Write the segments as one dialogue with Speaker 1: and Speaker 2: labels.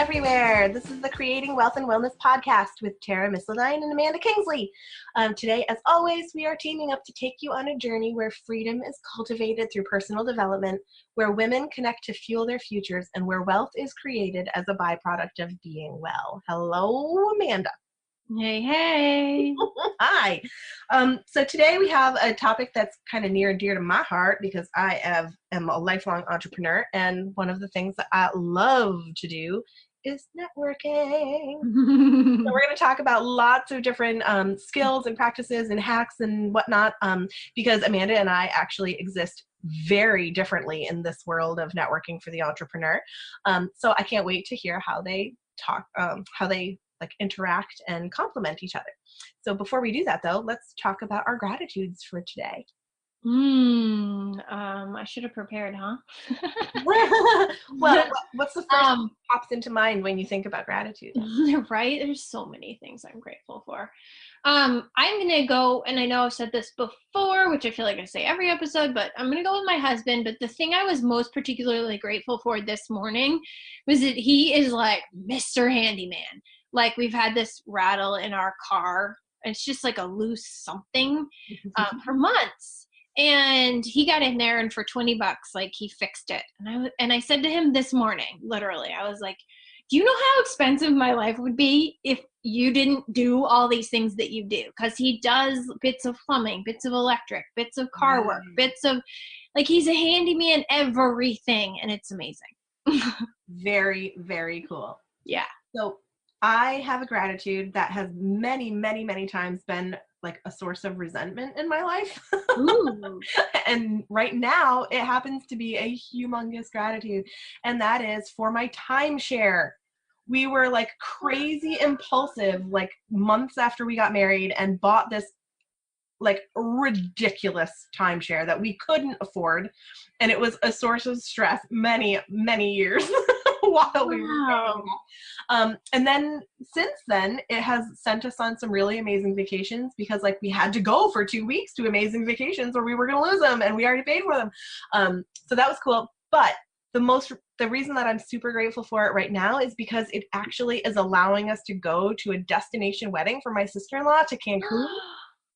Speaker 1: everywhere. This is the Creating Wealth and Wellness podcast with Tara Missledine and Amanda Kingsley. Today, as always, we are teaming up to take you on a journey where freedom is cultivated through personal development, where women connect to fuel their futures, and where wealth is created as a byproduct of being well. Hello, Amanda.
Speaker 2: Hey, hey.
Speaker 1: Hi. So today we have a topic that's kind of near and dear to my heart because I am a lifelong entrepreneur, and one of the things that I love to do is networking. So we're going to talk about lots of different skills and practices and hacks and whatnot, because Amanda and I actually exist very differently in this world of networking for the entrepreneur. So I can't wait to hear how they talk, how they interact and complement each other. So before we do that, though, let's talk about our gratitudes for today.
Speaker 2: I should have prepared, huh?
Speaker 1: Well, what's the first thing that pops into mind when you think about gratitude?
Speaker 2: Right? There's so many things I'm grateful for. I'm going to go, and I know I've said this before, which I feel like I say every episode, but I'm going to go with my husband. But the thing I was most particularly grateful for this morning was that he is like Mr. Handyman. Like, we've had this rattle in our car. It's just like a loose something for months. And he got in there, and for $20, like, he fixed it. And I said to him this morning, literally, I was like, do you know how expensive my life would be if you didn't do all these things that you do? Because he does bits of plumbing, bits of electric, bits of car work, bits of, like, he's a handyman, everything. And it's amazing.
Speaker 1: Very, very cool.
Speaker 2: Yeah.
Speaker 1: So I have a gratitude that has many, many, many times been like a source of resentment in my life.
Speaker 2: Ooh.
Speaker 1: And right now it happens to be a humongous gratitude. And that is for my timeshare. We were like crazy impulsive, like months after we got married, and bought this like ridiculous timeshare that we couldn't afford. And it was a source of stress many, many years. While we were and then since then it has sent us on some really amazing vacations, because like we had to go for 2 weeks to amazing vacations or we were going to lose them, and we already paid for them. So that was cool. But the reason that I'm super grateful for it right now is because it actually is allowing us to go to a destination wedding for my sister-in-law to Cancun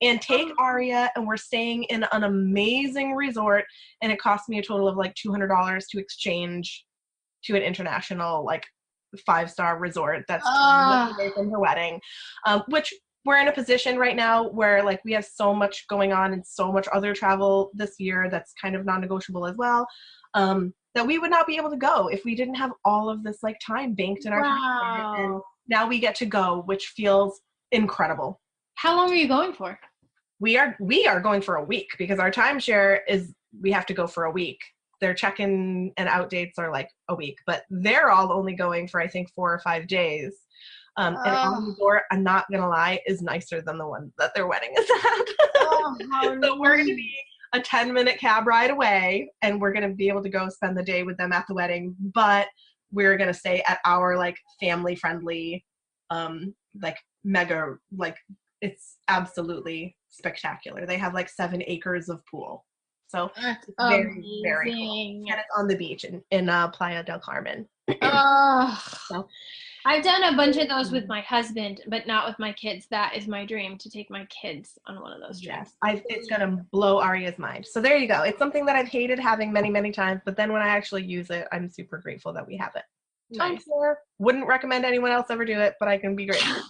Speaker 1: and take Aria, and we're staying in an amazing resort, and it cost me a total of like $200 to exchange to an international like 5-star resort that's away from her wedding, which we're in a position right now where like we have so much going on and so much other travel this year that's kind of non-negotiable as well, that we would not be able to go if we didn't have all of this like time banked in our time. And now we get to go, which feels incredible.
Speaker 2: How long are you going for?
Speaker 1: We are going for a week, because our timeshare is, we have to go for a week. Their check-in and out dates are like a week, but they're all only going for, I think, 4 or 5 days. And our resort, I'm not going to lie, is nicer than the one that their wedding is at. So we're going to be a 10-minute cab ride away, and we're going to be able to go spend the day with them at the wedding, but we're going to stay at our like family-friendly, like mega, like it's absolutely spectacular. They have like 7 acres of pool. So
Speaker 2: that's
Speaker 1: very,
Speaker 2: amazing.
Speaker 1: very cool. And it's on the beach in Playa del Carmen.
Speaker 2: So, I've done a bunch of those with my husband, but not with my kids. That is my dream, to take my kids on one of those trips.
Speaker 1: Yes, it's going to blow Aria's mind. So there you go. It's something that I've hated having many, many times, but then when I actually use it, I'm super grateful that we have it.
Speaker 2: Nice.
Speaker 1: Wouldn't recommend anyone else ever do it, but I can be grateful.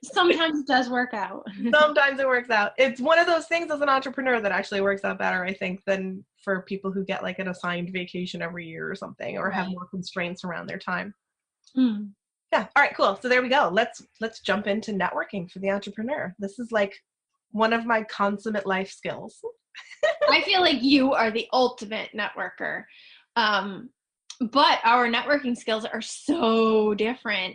Speaker 2: Sometimes it does work out.
Speaker 1: Sometimes it works out. It's one of those things as an entrepreneur that actually works out better, I think, than for people who get like an assigned vacation every year or something, or have more constraints around their time. Yeah. All right, cool. So there we go. Let's jump into networking for the entrepreneur. This is like one of my consummate life skills.
Speaker 2: I feel like you are the ultimate networker. But our networking skills are so different.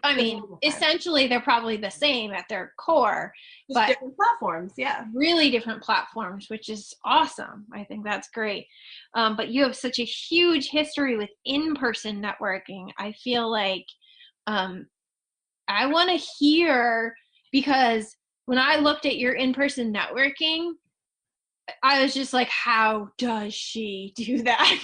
Speaker 2: I mean, essentially, they're probably the same at their core, but
Speaker 1: different platforms, yeah.
Speaker 2: Really different platforms, which is awesome. I think that's great. But you have such a huge history with in-person networking. I feel like I want to hear, because when I looked at your in-person networking, I was just like, how does she do that?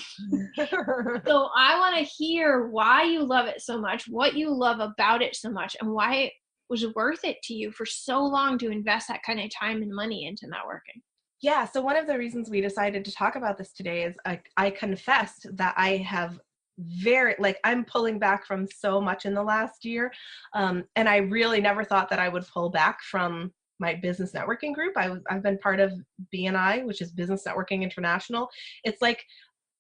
Speaker 2: So I want to hear why you love it so much, what you love about it so much, and why it was worth it to you for so long to invest that kind of time and money into networking.
Speaker 1: Yeah, so one of the reasons we decided to talk about this today is I confessed that I have I'm pulling back from so much in the last year. And I really never thought that I would pull back from my business networking group. I've been part of BNI, which is Business Networking International. It's like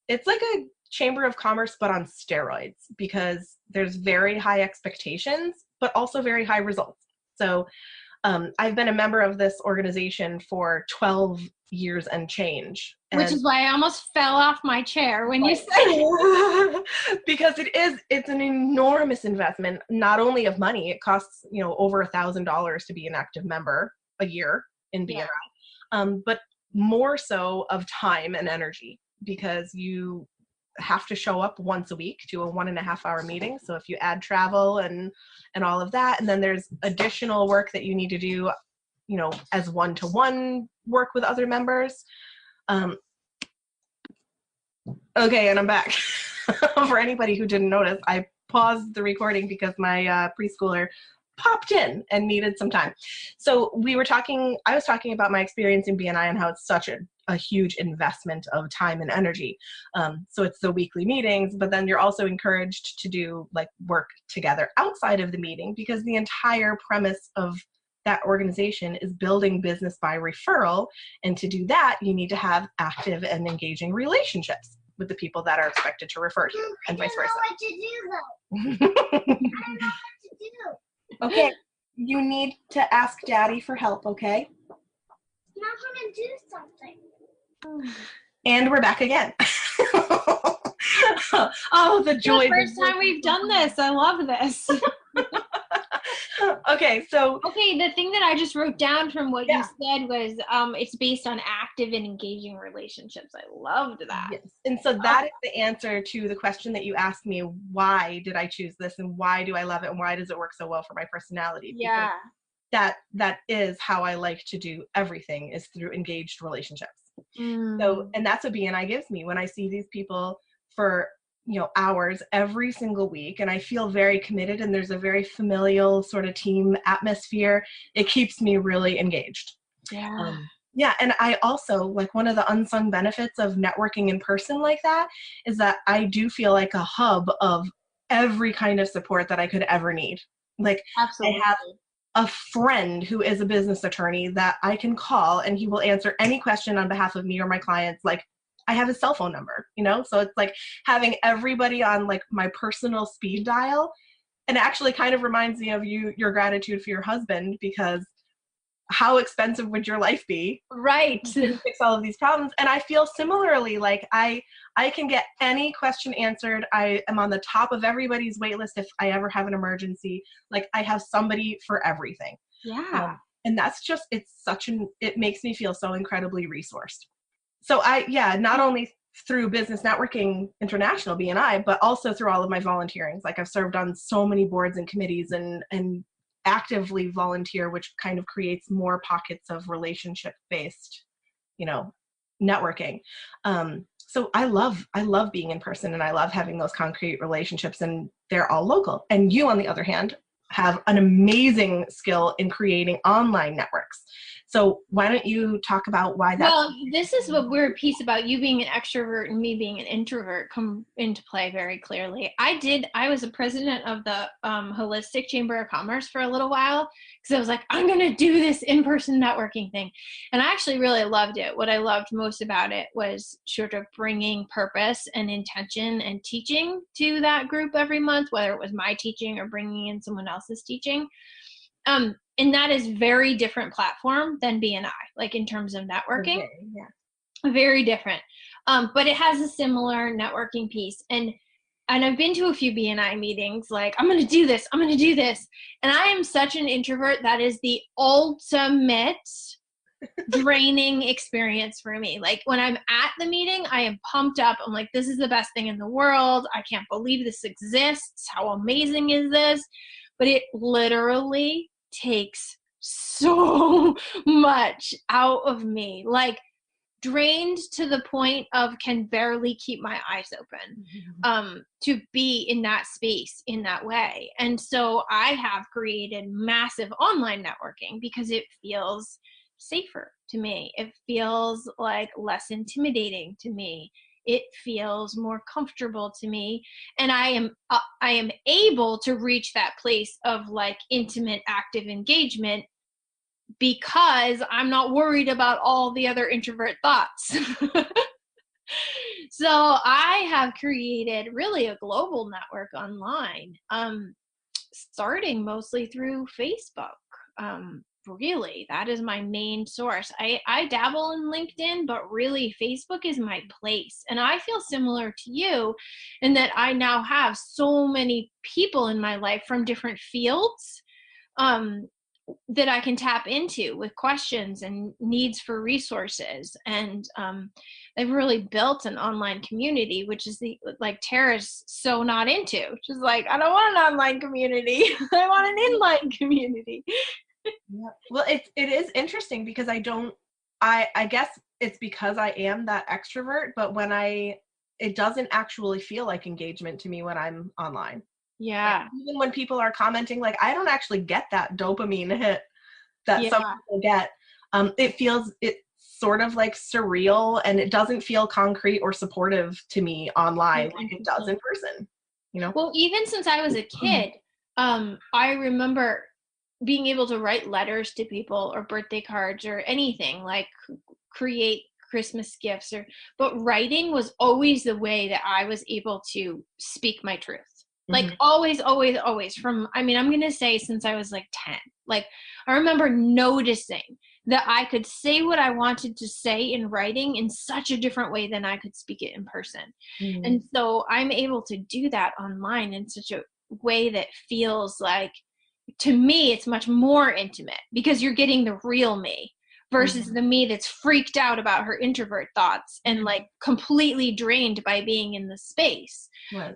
Speaker 1: a chamber of commerce, but on steroids, because there's very high expectations, but also very high results. So I've been a member of this organization for 12 years and change.
Speaker 2: Which is why I almost fell off my chair when you said it.
Speaker 1: Because it's an enormous investment, not only of money, it costs, over $1,000 to be an active member a year in BNI, but more so of time and energy, because you have to show up once a week to a 1.5 hour meeting. So if you add travel and all of that, and then there's additional work that you need to do, as one-to-one work with other members. Okay, and I'm back. For anybody who didn't notice, I paused the recording because my preschooler popped in and needed some time. So I was talking about my experience in BNI and how it's such a huge investment of time and energy. So it's the weekly meetings, but then you're also encouraged to do work together outside of the meeting, because the entire premise of that organization is building business by referral. And to do that, you need to have active and engaging relationships with the people that are expected to refer to you, and vice versa. I don't know what to do, though. I don't know what to do. Okay, you need to ask Daddy for help, okay?
Speaker 3: I'm not going to do something.
Speaker 1: And we're back again. Oh, the joy.
Speaker 2: The first time we've done this. I love this.
Speaker 1: Okay,
Speaker 2: the thing that I just wrote down from what you said was it's based on active and engaging relationships. I loved that.
Speaker 1: Yes. And so that is the answer to the question that you asked me: why did I choose this, and why do I love it, and why does it work so well for my personality?
Speaker 2: Yeah.
Speaker 1: Because that is how I like to do everything, is through engaged relationships. So, and that's what BNI gives me when I see these people for hours every single week, and I feel very committed, and there's a very familial sort of team atmosphere. It keeps me really engaged.
Speaker 2: Yeah.
Speaker 1: And I also, one of the unsung benefits of networking in person like that is that I do feel like a hub of every kind of support that I could ever need.
Speaker 2: Absolutely.
Speaker 1: I have a friend who is a business attorney that I can call, and he will answer any question on behalf of me or my clients. I have his cell phone number, so it's having everybody on my personal speed dial. And it actually kind of reminds me of your gratitude for your husband, because how expensive would your life be?
Speaker 2: Right.
Speaker 1: To fix all of these problems. And I feel similarly, I can get any question answered. I am on the top of everybody's wait list if I ever have an emergency. I have somebody for everything.
Speaker 2: Yeah.
Speaker 1: And that's just, it makes me feel so incredibly resourced. So not only through Business Networking International, BNI, but also through all of my volunteerings. I've served on so many boards and committees and actively volunteer, which kind of creates more pockets of relationship-based, networking. So I love being in person, and I love having those concrete relationships, and they're all local. And you, on the other hand, have an amazing skill in creating online networks. So why don't you talk about why that?
Speaker 2: Well, this is what weird piece about you being an extrovert and me being an introvert come into play very clearly. I was a president of the Holistic Chamber of Commerce for a little while, because I was like, I'm going to do this in-person networking thing. And I actually really loved it. What I loved most about it was sort of bringing purpose and intention and teaching to that group every month, whether it was my teaching or bringing in someone else's teaching. And that is very different platform than BNI, in terms of networking.
Speaker 1: Okay, yeah.
Speaker 2: Very different. But it has a similar networking piece. And I've been to a few BNI meetings, I'm going to do this. I'm going to do this. And I am such an introvert. That is the ultimate draining experience for me. When I'm at the meeting, I am pumped up. I'm like, this is the best thing in the world. I can't believe this exists. How amazing is this? But it literally takes so much out of me. drained to the point of can barely keep my eyes open, to be in that space in that way. And so I have created massive online networking because it feels safer to me. It feels like less intimidating to me. It feels more comfortable to me. And I am able to reach that place of like intimate, active engagement because I'm not worried about all the other introvert thoughts. So I have created really a global network online, starting mostly through Facebook. Really, that is my main source. I dabble in LinkedIn, but really Facebook is my place. And I feel similar to you in that I now have so many people in my life from different fields, that I can tap into with questions and needs for resources. And they've really built an online community, which is like Tara's so not into. She's like, I don't want an online community. I want an inline community.
Speaker 1: Yeah. Well, it is interesting because I guess it's because I am that extrovert, but it doesn't actually feel like engagement to me when I'm online.
Speaker 2: Yeah.
Speaker 1: Like, even when people are commenting, like, I don't actually get that dopamine hit that some people get. It's sort of like surreal, and it doesn't feel concrete or supportive to me online like it does in person, you know?
Speaker 2: Well, even since I was a kid, I remember being able to write letters to people or birthday cards or anything, like create Christmas gifts, but writing was always the way that I was able to speak my truth. Like always from, I'm going to say since I was like 10, like I remember noticing that I could say what I wanted to say in writing in such a different way than I could speak it in person. And so I'm able to do that online in such a way that feels like, to me, it's much more intimate because you're getting the real me versus the me that's freaked out about her introvert thoughts and like completely drained by being in the space.
Speaker 1: Right.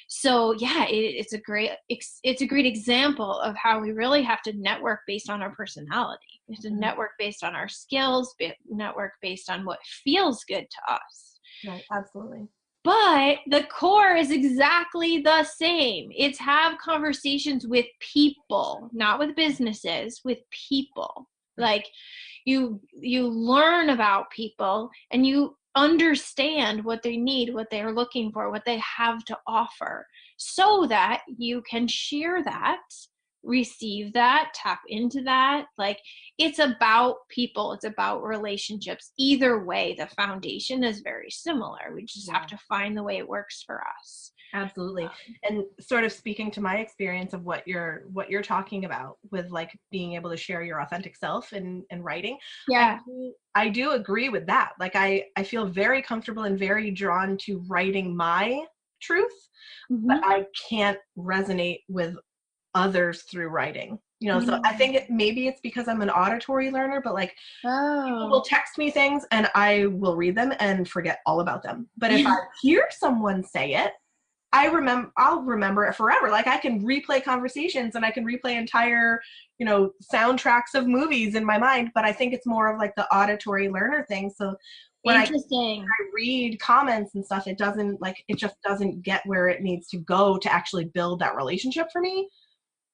Speaker 2: So yeah, it's a great example of how we really have to network based on our personality. We have to network based on our skills, network based on what feels good to us.
Speaker 1: Right, absolutely.
Speaker 2: But the core is exactly the same. It's have conversations with people, not with businesses, with people. Like you learn about people and you understand what they need, what they are looking for, what they have to offer, so that you can share that, receive that, tap into that. Like it's about people, it's about relationships. Either way, the foundation is very similar. We just have to find the way it works for us.
Speaker 1: Absolutely. And sort of speaking to my experience of what you're talking about with like being able to share your authentic self in writing.
Speaker 2: Yeah.
Speaker 1: I do agree with that. Like I feel very comfortable and very drawn to writing my truth, but I can't resonate with others through writing, you know. So I think maybe it's because I'm an auditory learner, but like people will text me things and I will read them and forget all about them. But if I hear someone say it, I'll remember it forever. Like I can replay conversations and I can replay entire, you know, soundtracks of movies in my mind, but I think it's more of like the auditory learner thing. So when I read comments and stuff, it just doesn't get where it needs to go to actually build that relationship for me.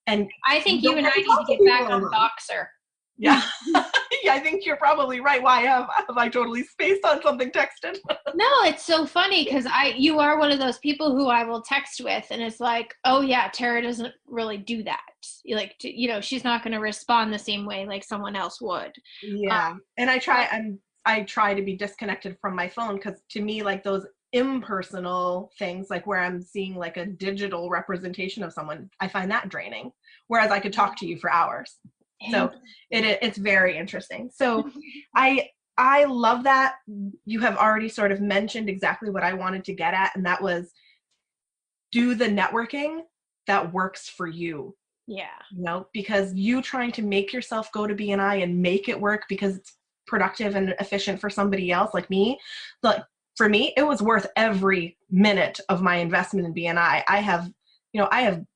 Speaker 1: And
Speaker 2: I think you and I need to get back on Boxer.
Speaker 1: Yeah. Yeah, I think you're probably right. Why have I totally spaced on something texted?
Speaker 2: No, it's so funny because you are one of those people who I will text with, and it's like, oh yeah, Tara doesn't really do that. Like, you know, she's not going to respond the same way like someone else would.
Speaker 1: Yeah, and I try to be disconnected from my phone because to me, like those impersonal things, like where I'm seeing like a digital representation of someone, I find that draining. Whereas I could talk to you for hours. So it's very interesting. So I love that you have already sort of mentioned exactly what I wanted to get at, and that was do the networking that works for you.
Speaker 2: Yeah.
Speaker 1: You know, because you trying to make yourself go to BNI and make it work because it's productive and efficient for somebody else like me, like for me, it was worth every minute of my investment in BNI. I have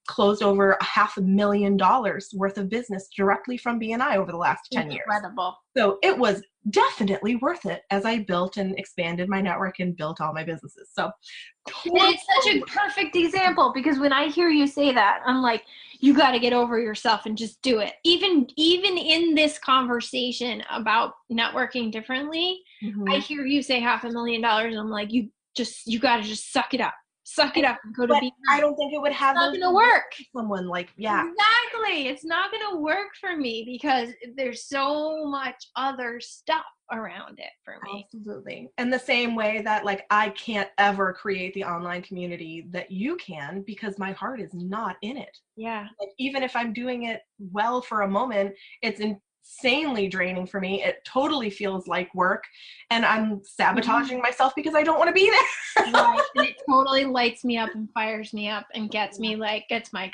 Speaker 1: closed over $500,000 worth of business directly from BNI over the last 10 years.
Speaker 2: Incredible.
Speaker 1: So it was definitely worth it as I built and expanded my network and built all my businesses. So
Speaker 2: and it's such a perfect example, because when I hear you say that, I'm like, you got to get over yourself and just do it. Even in this conversation about networking differently, I hear you say $500,000 and I'm like, you got to just suck it up and go to be.
Speaker 1: I don't think it would have.
Speaker 2: It's not going to work.
Speaker 1: Someone like,
Speaker 2: Exactly. It's not going to work for me because there's so much other stuff around it for me.
Speaker 1: Absolutely. And the same way that like I can't ever create the online community that you can, because my heart is not in it.
Speaker 2: Yeah.
Speaker 1: Like even if I'm doing it well for a moment, it's insanely draining for me. It totally feels like work, and I'm sabotaging myself because I don't want to be there.
Speaker 2: Right. And it totally lights me up and fires me up and gets my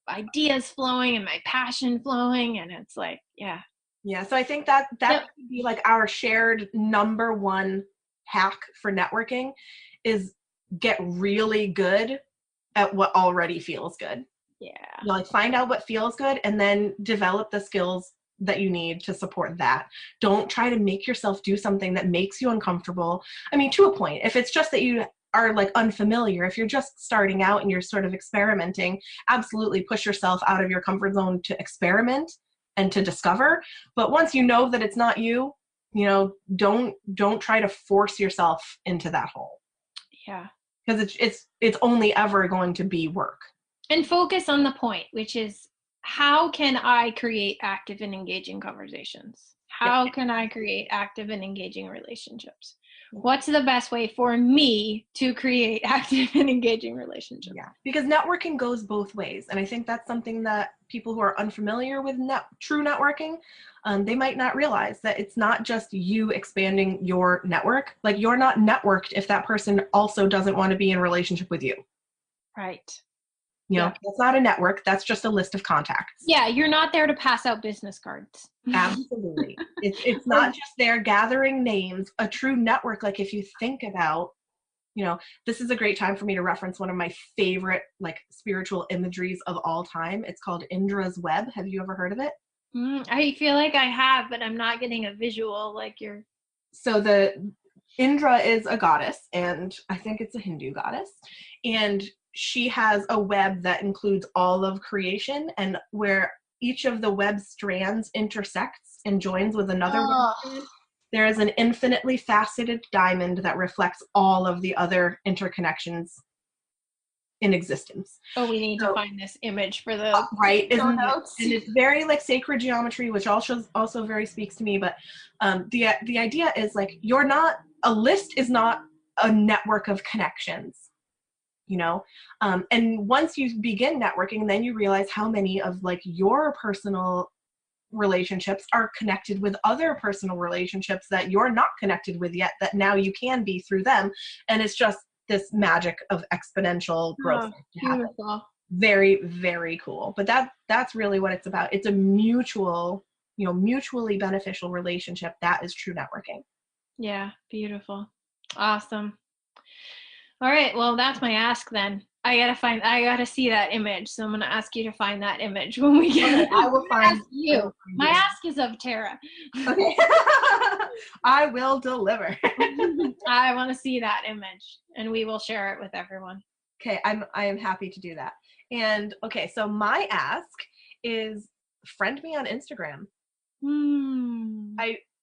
Speaker 2: ideas flowing and my passion flowing, and it's like, yeah.
Speaker 1: So I think that would be like our shared number one hack for networking is get really good at what already feels good.
Speaker 2: Yeah.
Speaker 1: Like find out what feels good and then develop the skills that you need to support that. Don't try to make yourself do something that makes you uncomfortable. I mean, to a point. If it's just that you are like unfamiliar, if you're just starting out and you're sort of experimenting, absolutely push yourself out of your comfort zone to experiment and to discover. But once you know that it's not you, don't try to force yourself into that hole.
Speaker 2: Yeah.
Speaker 1: Because it's only ever going to be work.
Speaker 2: And focus on the point, which is, how can I create active and engaging conversations? How can I create active and engaging relationships? What's the best way for me to create active and engaging relationships?
Speaker 1: Yeah, because networking goes both ways. And I think that's something that people who are unfamiliar with true networking, they might not realize that it's not just you expanding your network. Like you're not networked if that person also doesn't want to be in a relationship with you.
Speaker 2: Right.
Speaker 1: That's not a network. That's just a list of contacts.
Speaker 2: Yeah, you're not there to pass out business cards.
Speaker 1: Absolutely. It's not just there gathering names. A true network, like if you think about, this is a great time for me to reference one of my favorite like spiritual imageries of all time. It's called Indra's Web. Have you ever heard of it?
Speaker 2: I feel like I have, but I'm not getting a visual like you're.
Speaker 1: So the Indra is a goddess, and I think it's a Hindu goddess. And she has a web that includes all of creation, and where each of the web strands intersects and joins with another web strand, there is an infinitely faceted diamond that reflects all of the other interconnections in existence.
Speaker 2: Oh, we need to find this image for the
Speaker 1: right. And it's very like sacred geometry, which also very speaks to me. But the idea is like a list is not a network of connections. And once you begin networking, then you realize how many of like your personal relationships are connected with other personal relationships that you're not connected with yet, that now you can be through them. And it's just this magic of exponential growth.
Speaker 2: Beautiful.
Speaker 1: Very, very cool. But that's really what it's about. It's a mutually beneficial relationship. That is true networking.
Speaker 2: Yeah. Beautiful. Awesome. All right. Well, that's my ask then. I gotta see that image. So I'm gonna ask you to find that image when we get.
Speaker 1: Okay, I will find
Speaker 2: you. My ask is of Tara.
Speaker 1: Okay. I will deliver.
Speaker 2: I want to see that image, and we will share it with everyone.
Speaker 1: Okay, I am happy to do that. And okay, so my ask is friend me on Instagram.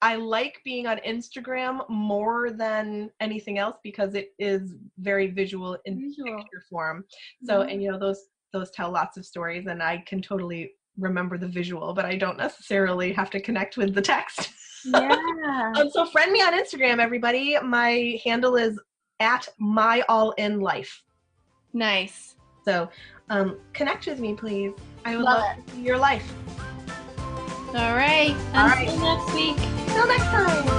Speaker 1: I like being on Instagram more than anything else because it is very visual in picture form. So, and those tell lots of stories, and I can totally remember the visual, but I don't necessarily have to connect with the text.
Speaker 2: Yeah.
Speaker 1: So friend me on Instagram, everybody. My handle is @myallinlife.
Speaker 2: Nice.
Speaker 1: So connect with me, please. I would love to see your life.
Speaker 2: All right. Until next week.
Speaker 1: Till next time.